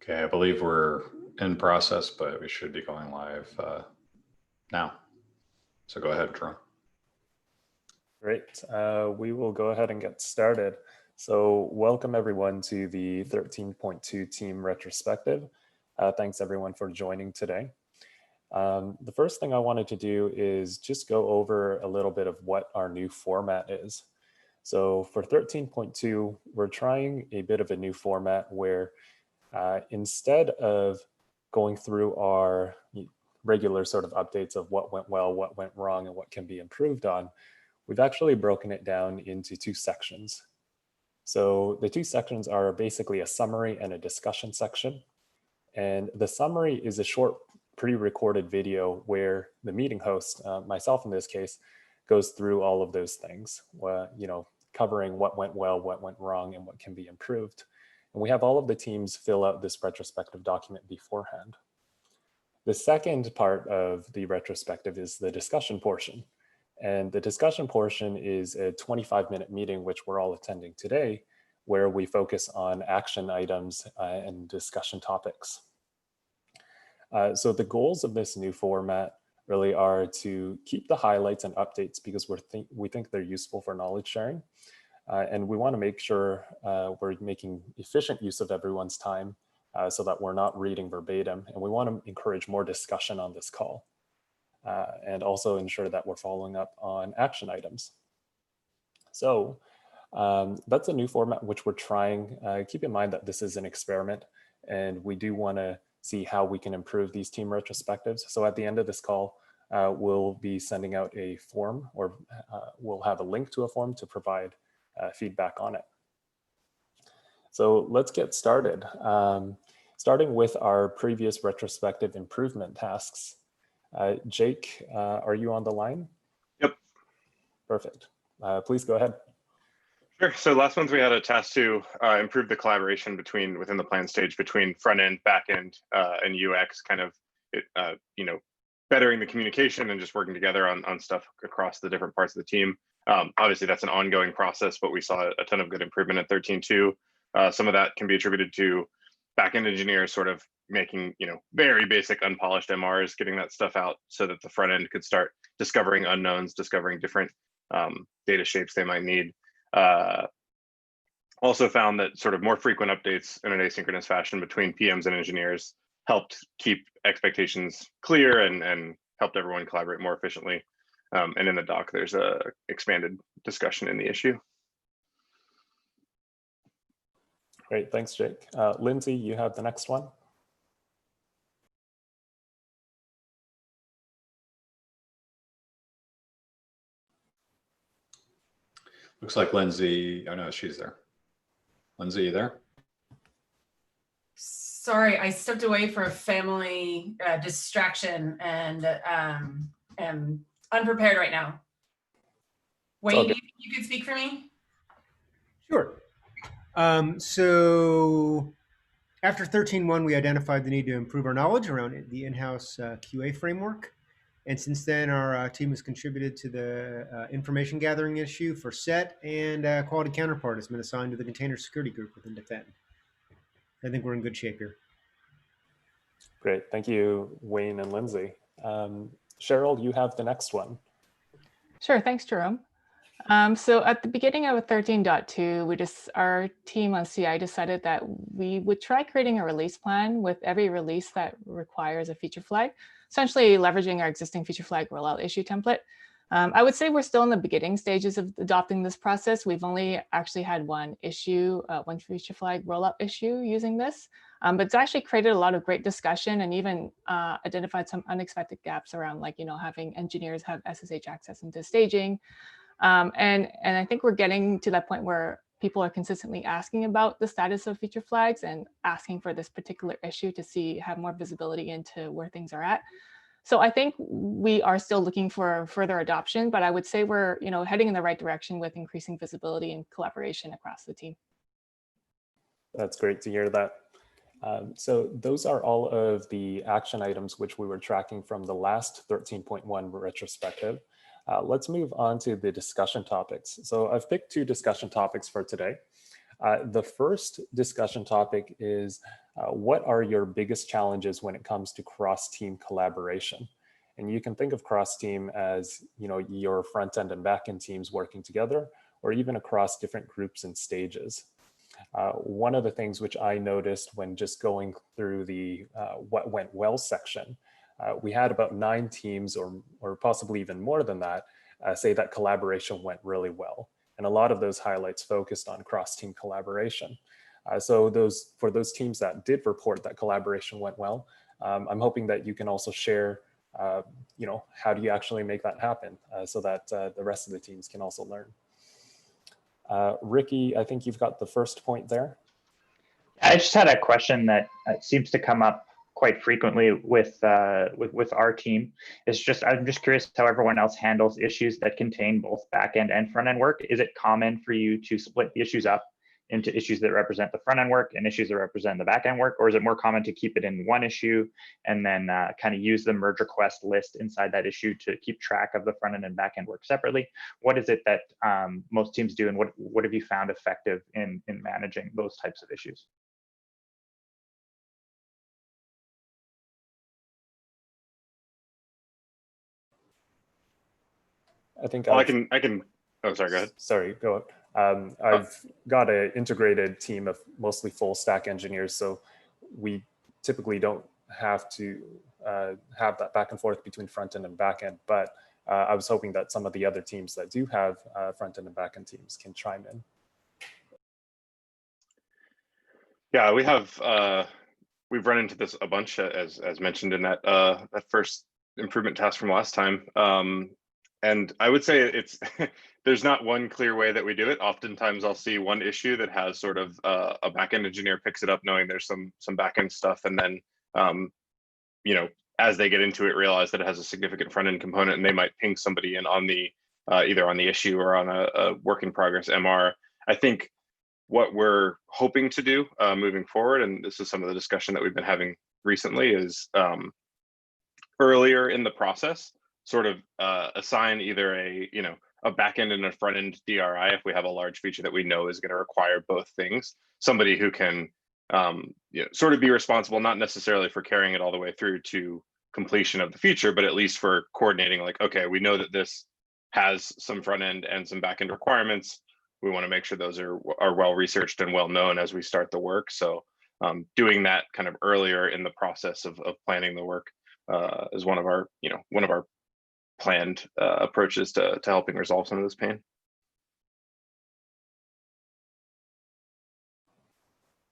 Okay, I believe we're in process, but we should be going live now. So go ahead, Jerome. Great. We will go ahead and get started. So welcome everyone to the 13.2 team retrospective. Thanks everyone for joining today. The first thing I wanted to do is just go over a little bit of what our new format is. So for 13.2, we're trying a bit of a new format where instead of going through our regular sort of updates of what went well, what went wrong, and what can be improved on, we've actually broken it down into two sections. So the two sections are basically a summary and a discussion section. And the summary is a short pre-recorded video where the meeting host, myself in this case, goes through all of those things, covering what went well, what went wrong, and what can be improved. And we have all of the teams fill out this retrospective document beforehand. The second part of the retrospective is the discussion portion. And the discussion portion is a 25-minute meeting, which we're all attending today, where we focus on action items and discussion topics. So the goals of this new format really are to keep the highlights and updates because we think they're useful for knowledge sharing. And we want to make sure we're making efficient use of everyone's time so that we're not reading verbatim. And we want to encourage more discussion on this call and also ensure that we're following up on action items. So that's a new format which we're trying. Keep in mind that this is an experiment and we do want to see how we can improve these team retrospectives. So at the end of this call, we'll be sending out a form, or we'll have a link to a form to provide feedback on it. So let's get started. Starting with our previous retrospective improvement tasks. Jake, are you on the line? Yep. Perfect. Please go ahead. Sure. So last month we had a task to improve the collaboration within the plan stage between front end, back end, and UX, kind of bettering the communication and just working together on stuff across the different parts of the team. Obviously, that's an ongoing process, but we saw a ton of good improvement at 13.2. Some of that can be attributed to back-end engineers sort of making very basic unpolished MRs, getting that stuff out so that the front end could start discovering unknowns, discovering different data shapes they might need. Also found that sort of more frequent updates in an asynchronous fashion between PMs and engineers helped keep expectations clear and helped everyone collaborate more efficiently. And in the doc, there's a expanded discussion in the issue. Great, thanks, Jake. Lindsay, you have the next one. Looks like Lindsay, oh no, she's there. Lindsay, you there? Sorry, I stepped away for a family distraction and am unprepared right now. Wayne, you can speak for me? Sure. So after 13.1, we identified the need to improve our knowledge around the in-house QA framework. And since then, our team has contributed to the information gathering issue for SET, and quality counterpart has been assigned to the container security group within Defend. I think we're in good shape here. Great, thank you, Wayne and Lindsay. Cheryl, you have the next one. Sure, thanks, Jerome. So at the beginning of 13.2, our team on CI decided that we would try creating a release plan with every release that requires a feature flag, essentially leveraging our existing feature flag rollout issue template. I would say we're still in the beginning stages of adopting this process. We've only actually had one feature flag rollout issue using this, but it's actually created a lot of great discussion and even identified some unexpected gaps around having engineers have SSH access into staging. And I think we're getting to that point where people are consistently asking about the status of feature flags and asking for this particular issue to have more visibility into where things are at. So I think we are still looking for further adoption, but I would say we're heading in the right direction with increasing visibility and collaboration across the team. That's great to hear that. So those are all of the action items which we were tracking from the last 13.1 retrospective. Let's move on to the discussion topics. So I've picked two discussion topics for today. The first discussion topic is what are your biggest challenges when it comes to cross-team collaboration? And you can think of cross-team as, you know, your front-end and back-end teams working together, or even across different groups and stages. One of the things which I noticed when just going through the what went well section, we had about 9 teams or possibly even more than that say that collaboration went really well. And a lot of those highlights focused on cross-team collaboration. So for those teams that did report that collaboration went well, I'm hoping that you can also share, you know, how do you actually make that happen so that the rest of the teams can also learn. Ricky, I think you've got the first point there. I just had a question that seems to come up quite frequently with our team. I'm just curious how everyone else handles issues that contain both back-end and front-end work. Is it common for you to split the issues up into issues that represent the front-end work and issues that represent the back-end work, or is it more common to keep it in one issue and then kind of use the merge request list inside that issue to keep track of the front-end and back-end work separately? What is it that most teams do, and what have you found effective in managing those types of issues? I think Well, I can. Oh, sorry. Go ahead. Sorry, go ahead. I've got an integrated team of mostly full stack engineers, so we typically don't have to have that back and forth between front end and back end. But I was hoping that some of the other teams that do have front end and back end teams can chime in. Yeah, we've run into this a bunch as mentioned in that first improvement task from last time. And I would say it's there's not one clear way that we do it. Oftentimes I'll see one issue that has sort of a backend engineer picks it up knowing there's some backend stuff, and then you know, as they get into it, realize that it has a significant front end component, and they might ping somebody in on the either on the issue or on a work in progress MR. I think what we're hoping to do moving forward, and this is some of the discussion that we've been having recently, is earlier in the process, sort of assign either a backend and a front end DRI if we have a large feature that we know is going to require both things. Somebody who can sort of be responsible, not necessarily for carrying it all the way through to completion of the feature, but at least for coordinating, like, okay, we know that this has some front end and some back end requirements. We want to make sure those are well researched and well known as we start the work. So doing that kind of earlier in the process of planning the work is one of our planned approaches to helping resolve some of this pain.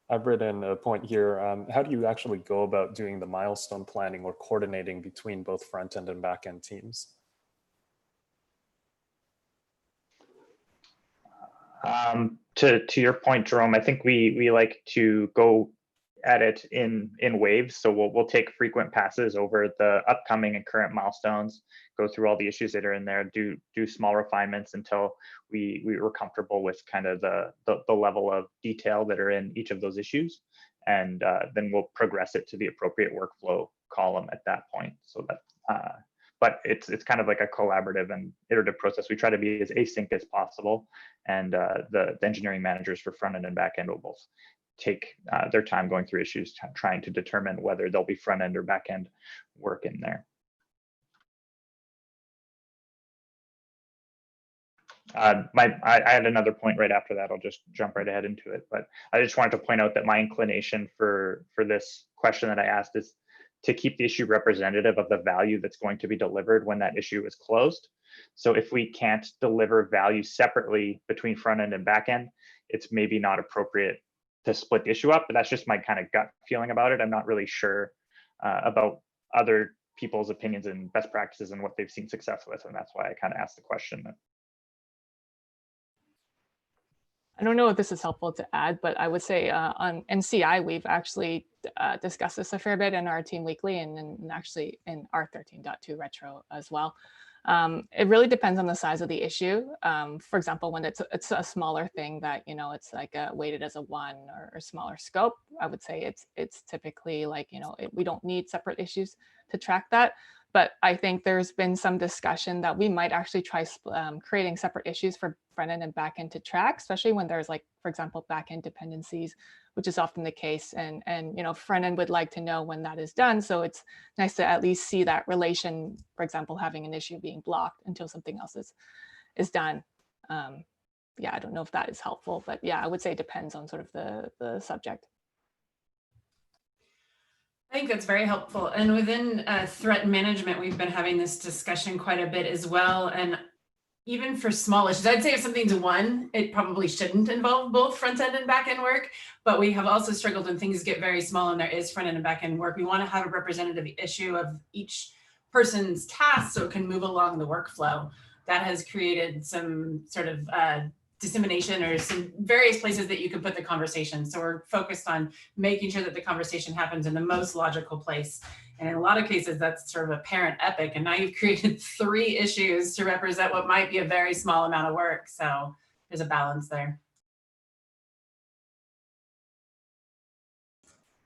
I've written a point here. How do you actually go about doing the milestone planning or coordinating between both front end and back end teams? To your point, Jerome, I think we like to go at it in waves. So we'll take frequent passes over the upcoming and current milestones, go through all the issues that are in there, do small refinements until we were comfortable with kind of the level of detail that are in each of those issues. And then we'll progress it to the appropriate workflow column at that point. So that, but it's kind of like a collaborative and iterative process. We try to be as async as possible. And the engineering managers for front end and back end will both take their time going through issues, trying to determine whether there'll be front end or back end work in there. I had another point right after that. I'll just jump right ahead into it. But I just wanted to point out that my inclination for this question that I asked is to keep the issue representative of the value that's going to be delivered when that issue is closed. So if we can't deliver value separately between front end and back end, it's maybe not appropriate to split the issue up, but that's just my kind of gut feeling about it. I'm not really sure about other people's opinions and best practices and what they've seen success with. And that's why I kind of asked the question. I don't know if this is helpful to add, but I would say on NCI, we've actually discussed this a fair bit in our team weekly and actually in our 13.2 retro as well. It really depends on the size of the issue. For example, when it's a smaller thing that, it's like weighted as a 1 or smaller scope, I would say it's typically like, we don't need separate issues to track that. But I think there's been some discussion that we might actually try creating separate issues for front end and back end to track, especially when there's like, for example, back end dependencies, which is often the case. And front end would like to know when that is done. So it's nice to at least see that relation, for example, having an issue being blocked until something else is done. Yeah, I don't know if that is helpful, but yeah, I would say it depends on sort of the subject. I think that's very helpful. And within threat management, we've been having this discussion quite a bit as well. And even for small issues, I'd say if something's one, it probably shouldn't involve both front end and back end work. But we have also struggled when things get very small and there is front end and back end work. We want to have a representative issue of each person's task so it can move along the workflow. That has created some sort of dissemination or some various places that you can put the conversation. So we're focused on making sure that the conversation happens in the most logical place. And in a lot of cases, that's sort of a parent epic. And now you've created 3 issues to represent what might be a very small amount of work. So there's a balance there.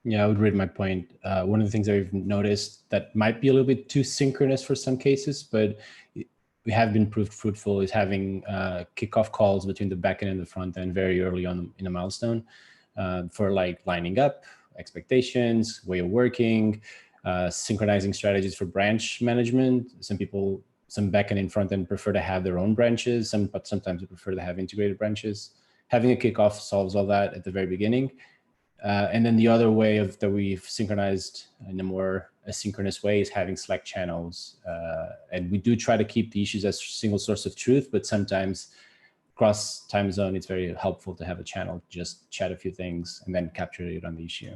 Yeah, I would read my point. One of the things that we've noticed that might be a little bit too synchronous for some cases, but we have been proved fruitful is having kickoff calls between the backend and the front end very early on in a milestone for like lining up expectations, way of working, synchronizing strategies for branch management. Some backend and front end prefer to have their own branches, but sometimes they prefer to have integrated branches. Having a kickoff solves all that at the very beginning. And then the other way that we've synchronized in a more asynchronous way is having Slack channels. And we do try to keep the issues as a single source of truth, but sometimes across time zone, it's very helpful to have a channel, just chat a few things and then capture it on the issue.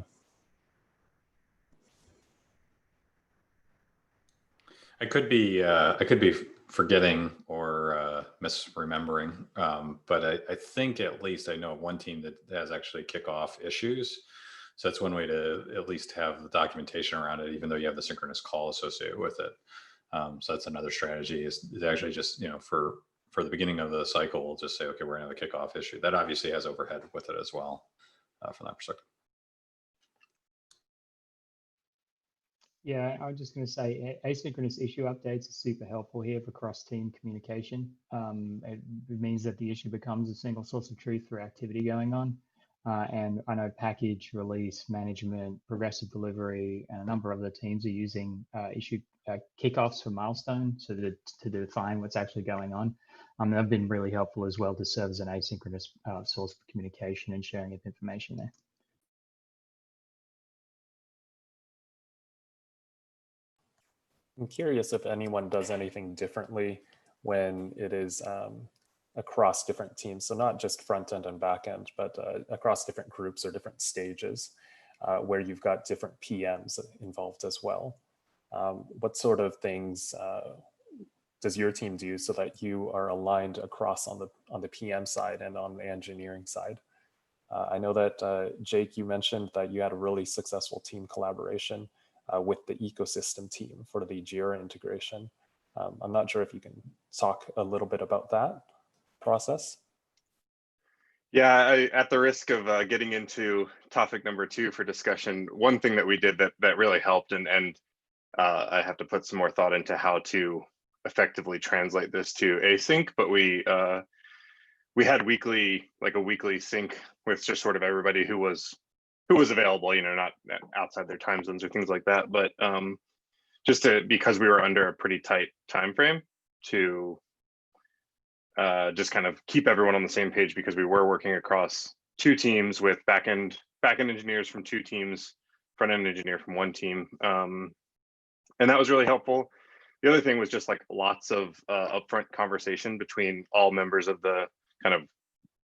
I could be forgetting or misremembering, but I think at least I know one team that has actually kickoff issues. So that's one way to at least have the documentation around it, even though you have the synchronous call associated with it. So that's another strategy is actually just, for the beginning of the cycle, we'll just say, okay, we're going to have a kickoff issue. That obviously has overhead with it as well from that perspective. Yeah, I was just going to say asynchronous issue updates are super helpful here for cross-team communication. It means that the issue becomes a single source of truth for activity going on. And I know package, release, management, progressive delivery, and a number of other teams are using issue kickoffs for milestones to define what's actually going on. They've been really helpful as well to serve as an asynchronous source for communication and sharing of information there. I'm curious if anyone does anything differently when it is across different teams. So not just front end and back end, but across different groups or different stages where you've got different PMs involved as well. What sort of things does your team do so that you are aligned across on the PM side and on the engineering side? I know that Jake, you mentioned that you had a really successful team collaboration with the ecosystem team for the Jira integration. I'm not sure if you can talk a little bit about that process. Yeah, at the risk of getting into topic number 2 for discussion, one thing that we did that really helped, and I have to put some more thought into how to effectively translate this to async, but we had a weekly sync with just sort of everybody who was available, not outside their time zones or things like that, but because we were under a pretty tight time frame to just kind of keep everyone on the same page, because we were working across 2 teams with backend engineers from 2 teams, front end engineer from 1 team, and that was really helpful. The other thing was just like lots of upfront conversation between all members of the kind of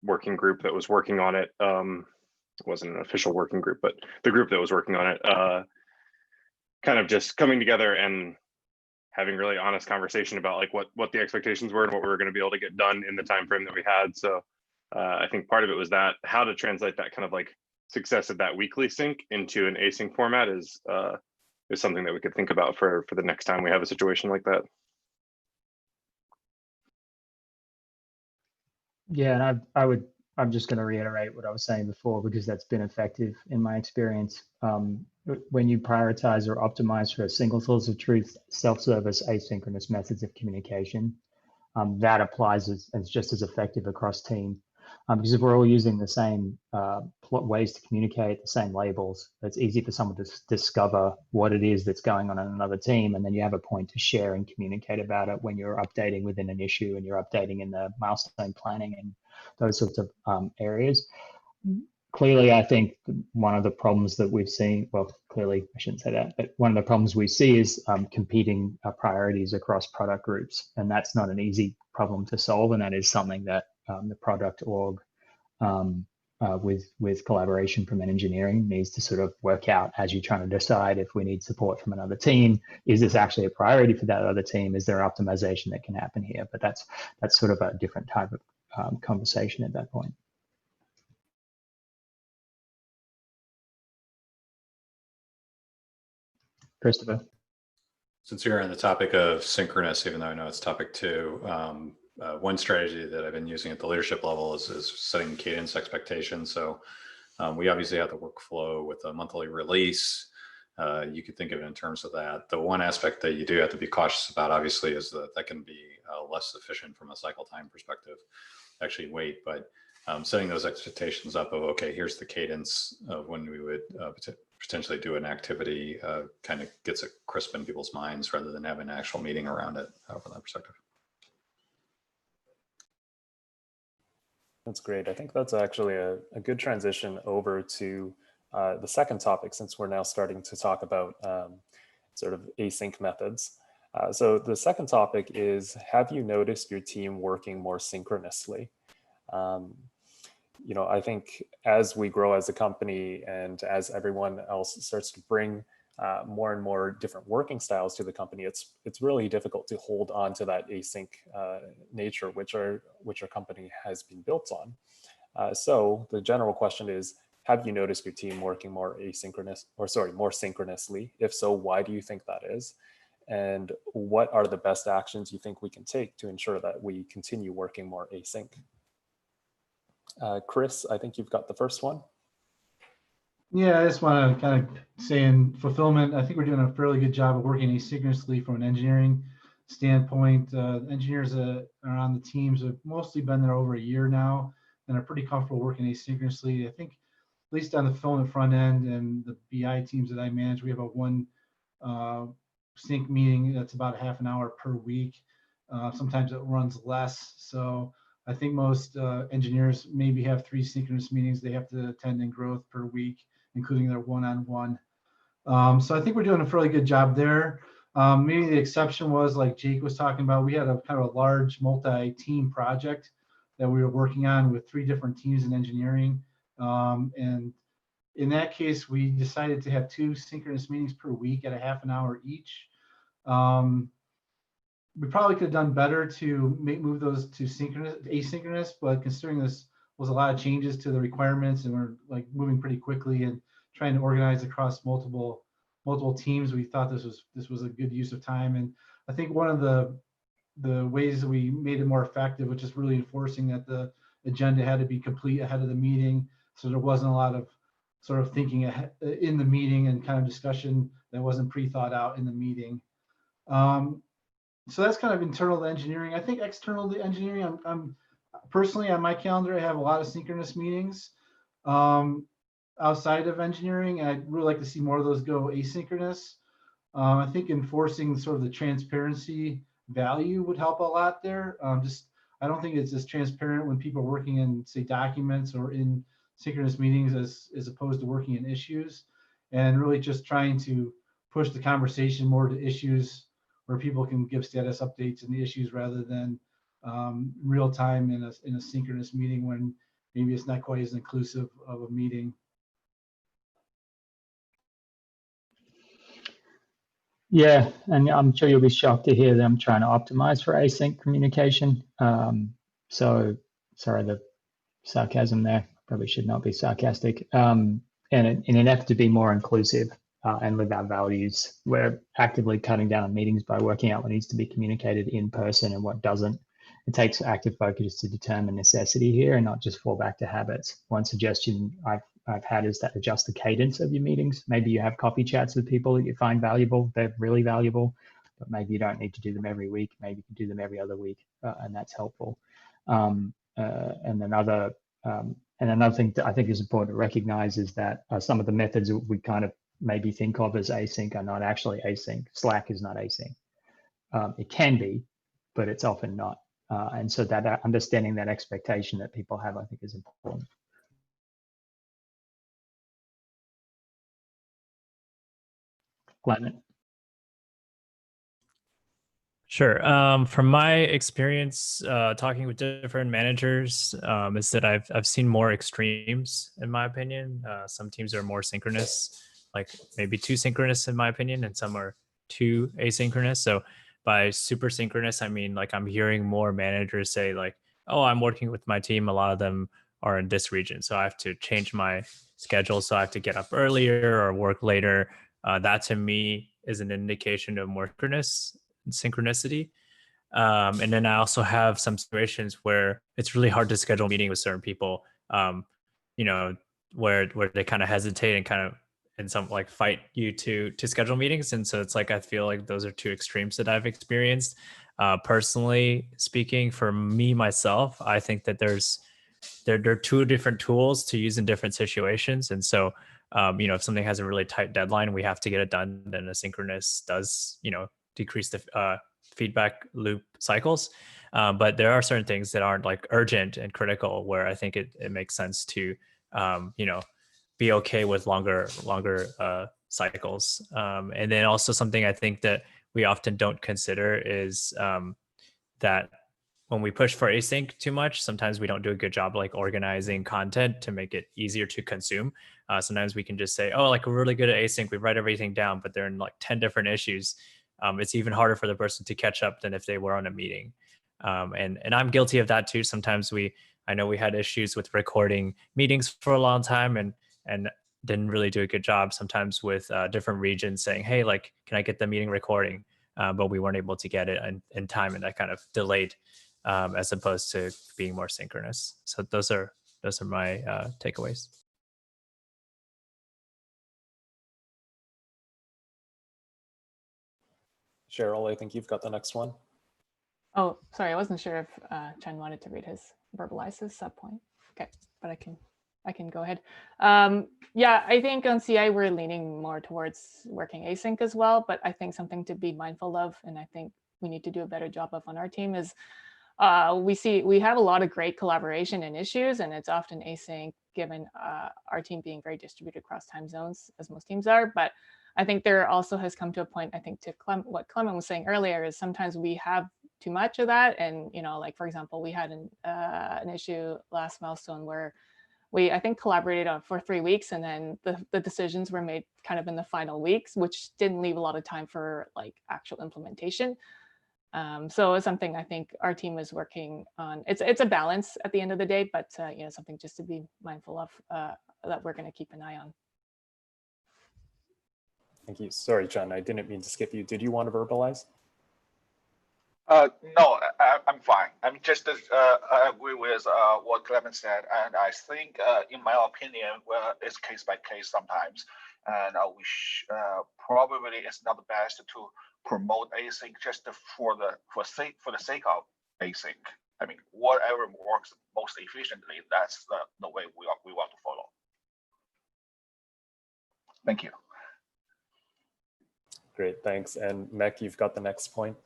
working group that was working on it. It wasn't an official working group, but the group that was working on it, kind of just coming together and having really honest conversation about like what the expectations were and what we were going to be able to get done in the time frame that we had. So I think part of it was that how to translate that kind of like success of that weekly sync into an async format is something that we could think about for the next time we have a situation like that. Yeah, and I'm just going to reiterate what I was saying before, because that's been effective in my experience. when you prioritize or optimize for a single source of truth, self-service, asynchronous methods of communication, that applies as just as effective across team. Because if we're all using the same ways to communicate, the same labels, it's easy for someone to discover what it is that's going on in another team, and then you have a point to share and communicate about it when you're updating within an issue and you're updating in the milestone planning and those sorts of areas. Clearly, I think one of the problems that we've seen, well, clearly, I shouldn't say that, but one of the problems we see is competing priorities across product groups. And that's not an easy problem to solve. And that is something that the product org with collaboration from engineering needs to sort of work out as you're trying to decide if we need support from another team. Is this actually a priority for that other team? Is there optimization that can happen here? But that's sort of a different type of conversation at that point. Christopher. Since you're on the topic of synchronous, even though I know it's topic 2, one strategy that I've been using at the leadership level is setting cadence expectations. So we obviously have the workflow with a monthly release. You could think of it in terms of that. The one aspect that you do have to be cautious about, obviously, is that can be less efficient from a cycle time perspective. Actually wait, but setting those expectations up of, okay, here's the cadence of when we would potentially do an activity, kind of gets it crisp in people's minds rather than having an actual meeting around it from that perspective. That's great. I think that's actually a good transition over to the second topic, since we're now starting to talk about sort of async methods. So the second topic is, have you noticed your team working more synchronously? You know, I think as we grow as a company and as everyone else starts to bring more and more different working styles to the company, it's really difficult to hold on to that async nature, which our company has been built on. So the general question is, have you noticed your team working more synchronously? If so, why do you think that is? And what are the best actions you think we can take to ensure that we continue working more async? Chris, I think you've got the first one. Yeah, I just want to kind of say in fulfillment, I think we're doing a fairly good job of working asynchronously from an engineering standpoint. Engineers that are on the teams have mostly been there over a year now and are pretty comfortable working asynchronously. I think at least on the fulfillment front end and the BI teams that I manage, we have a one sync meeting that's about half an hour per week. Sometimes it runs less. So I think most engineers maybe have 3 synchronous meetings they have to attend in growth per week, including their one-on-one. So I think we're doing a fairly good job there. Maybe the exception was, like Jake was talking about, we had a kind of a large multi-team project that we were working on with 3 different teams in engineering. And in that case, we decided to have 2 synchronous meetings per week at a half an hour each. We probably could have done better to move those to asynchronous, but considering this was a lot of changes to the requirements and we're like moving pretty quickly and trying to organize across multiple teams, we thought this was a good use of time. And I think one of the ways that we made it more effective, which is really enforcing that the agenda had to be complete ahead of the meeting, so there wasn't a lot of sort of thinking ahead in the meeting and kind of discussion that wasn't pre-thought out in the meeting. So that's kind of internal to engineering. I think external to engineering, I'm personally on my calendar, I have a lot of synchronous meetings outside of engineering. And I'd really like to see more of those go asynchronous. I think enforcing sort of the transparency value would help a lot there. I don't think it's as transparent when people are working in, say, documents or in synchronous meetings as opposed to working in issues, and really just trying to push the conversation more to issues where people can give status updates in the issues rather than real time in a synchronous meeting when maybe it's not quite as inclusive of a meeting. Yeah, and I'm sure you'll be shocked to hear that I'm trying to optimize for async communication. So sorry, the sarcasm there, probably should not be sarcastic. And in an effort to be more inclusive and live our values, we're actively cutting down on meetings by working out what needs to be communicated in person and what doesn't. It takes active focus to determine necessity here and not just fall back to habits. One suggestion I've I've had is that adjust the cadence of your meetings. Maybe you have coffee chats with people that you find valuable. They're really valuable, but maybe you don't need to do them every week. Maybe you can do them every other week, and that's helpful. And another thing that I think is important to recognize is that some of the methods we kind of maybe think of as async are not actually async. Slack is not async. It can be, but it's often not. And so that understanding that expectation that people have, I think, is important. Clement? Sure. From my experience talking with different managers, is that I've seen more extremes in my opinion. Some teams are more synchronous, like maybe too synchronous in my opinion, and some are too asynchronous. So by super synchronous, I mean like I'm hearing more managers say like, "Oh, I'm working with my team. A lot of them are in this region, so I have to change my schedule. So I have to get up earlier or work later." That to me is an indication of more synchronicity. And then I also have some situations where it's really hard to schedule a meeting with certain people, you know, where they kind of hesitate and kind of and some like fight you to schedule meetings. And so it's like I feel like those are two extremes that I've experienced. Personally speaking, for me myself, I think that there are two different tools to use in different situations. And so if something has a really tight deadline, we have to get it done, then asynchronous does, decrease the feedback loop cycles. But there are certain things that aren't like urgent and critical where I think it makes sense to, be okay with longer cycles. And then also something I think that we often don't consider is that when we push for async too much, sometimes we don't do a good job like organizing content to make it easier to consume. Sometimes we can just say, oh, like we're really good at async, we write everything down, but they're in like 10 different issues. It's even harder for the person to catch up than if they were on a meeting. And I'm guilty of that too. Sometimes I know we had issues with recording meetings for a long time and didn't really do a good job sometimes with different regions saying, hey, like, can I get the meeting recording? But we weren't able to get it in time, and that kind of delayed as opposed to being more synchronous. So those are my takeaways. Cheryl, I think you've got the next one. Oh, sorry, I wasn't sure if Chen wanted to verbalize his sub point. Okay, but I can go ahead. Yeah, I think on CI we're leaning more towards working async as well, but I think something to be mindful of, and I think we need to do a better job of on our team is we have a lot of great collaboration and issues, and it's often async given our team being very distributed across time zones, as most teams are. But I think there also has come to a point, I think to what Clement was saying earlier, is sometimes we have too much of that. And, like, for example, we had an issue last milestone where we, I think, collaborated on for 3 weeks, and then the decisions were made kind of in the final weeks, which didn't leave a lot of time for like actual implementation. So it's something I think our team is working on. It's a balance at the end of the day, but something just to be mindful of that we're going to keep an eye on. Thank you. Sorry, John, I didn't mean to skip you. Did you want to verbalize? No, I'm fine. I'm just I agree with what Clement said, and I think, in my opinion, well, it's case by case sometimes, and we probably it's not the best to promote async just for the sake of async. I mean, whatever works most efficiently, that's the way we want to follow. Thank you. Great, thanks. And Mech, you've got the next point.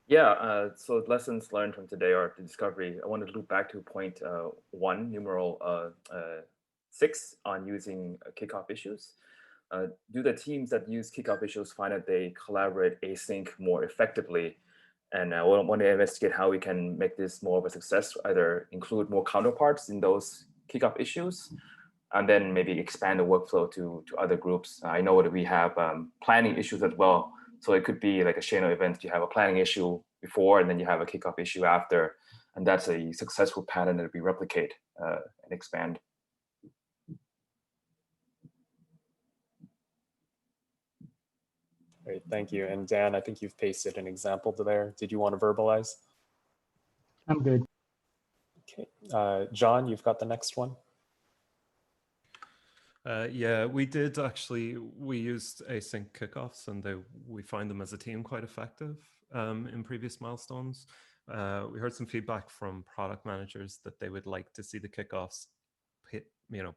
Yeah, so lessons learned from today are the discovery. I want to loop back to point 1, numeral 6 on using kickoff issues. Do the teams that use kickoff issues find that they collaborate async more effectively? And I want to investigate how we can make this more of a success, either include more counterparts in those kickoff issues, and then maybe expand the workflow to other groups. I know that we have planning issues as well. So it could be like a chain of events. You have a planning issue before, and then you have a kickoff issue after. And that's a successful pattern that we replicate and expand. Great, thank you. And Dan, I think you've pasted an example there. Did you want to verbalize? I'm good. Okay. John, you've got the next one. Yeah, we did actually. We used async kickoffs, and we find them as a team quite effective in previous milestones. We heard some feedback from product managers that they would like to see the kickoffs,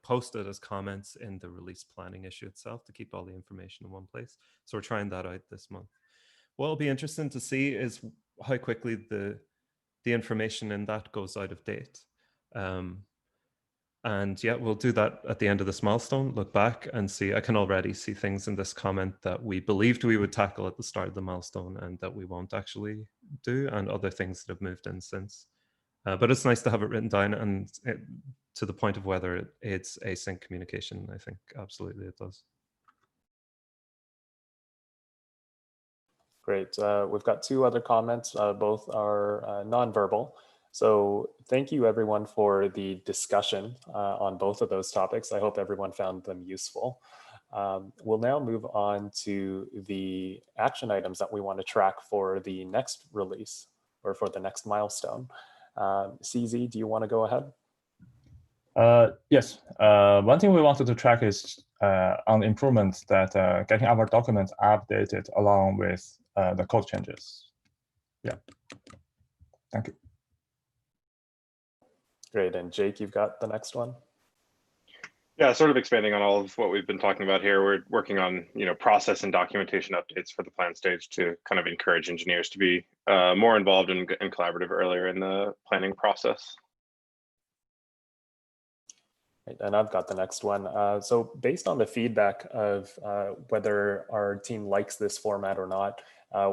posted as comments in the release planning issue itself to keep all the information in one place. So we're trying that out this month. What will be interesting to see is how quickly the information in that goes out of date. And yeah, we'll do that at the end of this milestone, look back and see. I can already see things in this comment that we believed we would tackle at the start of the milestone and that we won't actually do, and other things that have moved in since. But it's nice to have it written down, and to the point of whether it's async communication, I think absolutely it does. Great. We've got two other comments. Both are nonverbal. So thank you everyone for the discussion on both of those topics. I hope everyone found them useful. We'll now move on to the action items that we want to track for the next release or for the next milestone. CZ, do you want to go ahead? Yes. One thing we wanted to track is on improvements that getting our documents updated along with the code changes. Yeah. Thank you. Great. And Jake, you've got the next one. Yeah, sort of expanding on all of what we've been talking about here. We're working on, process and documentation updates for the plan stage to kind of encourage engineers to be more involved and collaborative earlier in the planning process. And I've got the next one. So based on the feedback of whether our team likes this format or not,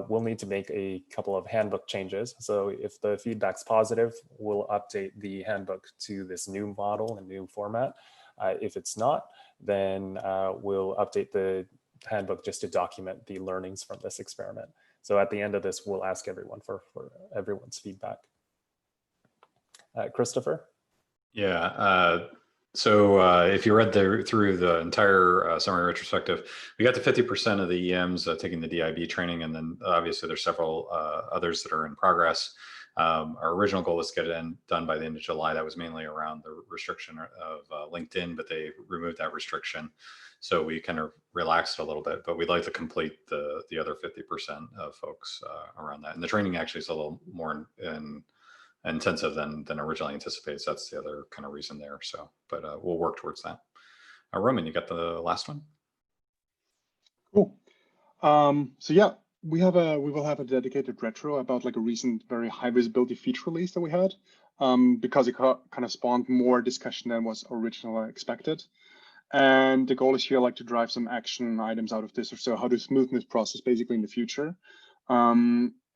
we'll need to make a couple of handbook changes. So if the feedback's positive, we'll update the handbook to this new model and new format. If it's not, then we'll update the handbook just to document the learnings from this experiment. So at the end of this, we'll ask everyone for everyone's feedback. Christopher? Yeah. So if you read through the entire summary retrospective, we got to 50% of the EMs taking the DIB training, and then obviously there's several others that are in progress. Our original goal was to get it done by the end of July. That was mainly around the restriction of LinkedIn, but they removed that restriction. So we kind of relaxed a little bit, but we'd like to complete the other 50% of folks around that. And the training actually is a little more intensive than originally anticipated. So that's the other kind of reason there. So, but we'll work towards that. Roman, you got the last one? Cool. So yeah, we will have a dedicated retro about like a recent very high visibility feature release that we had, because it kind of spawned more discussion than was originally expected. And the goal is here like to drive some action items out of this, or so how to smoothen this process basically in the future.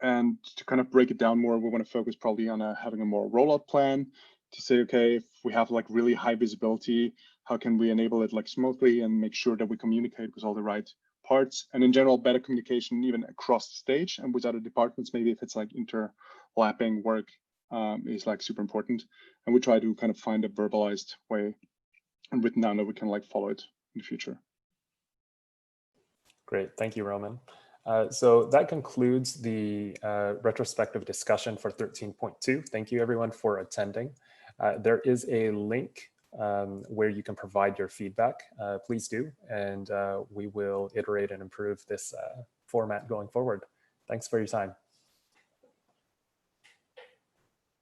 And to kind of break it down more, we want to focus probably on having a more rollout plan to say, okay, if we have like really high visibility, how can we enable it like smoothly and make sure that we communicate with all the right parts, and in general, better communication even across the stage and with other departments. Maybe if it's like interlapping work is like super important. And we try to kind of find a verbalized way and written down that we can like follow it in the future. Great, thank you, Roman. So that concludes the retrospective discussion for 13.2. Thank you everyone for attending. There is a link where you can provide your feedback. Please do, and we will iterate and improve this format going forward. Thanks for your time.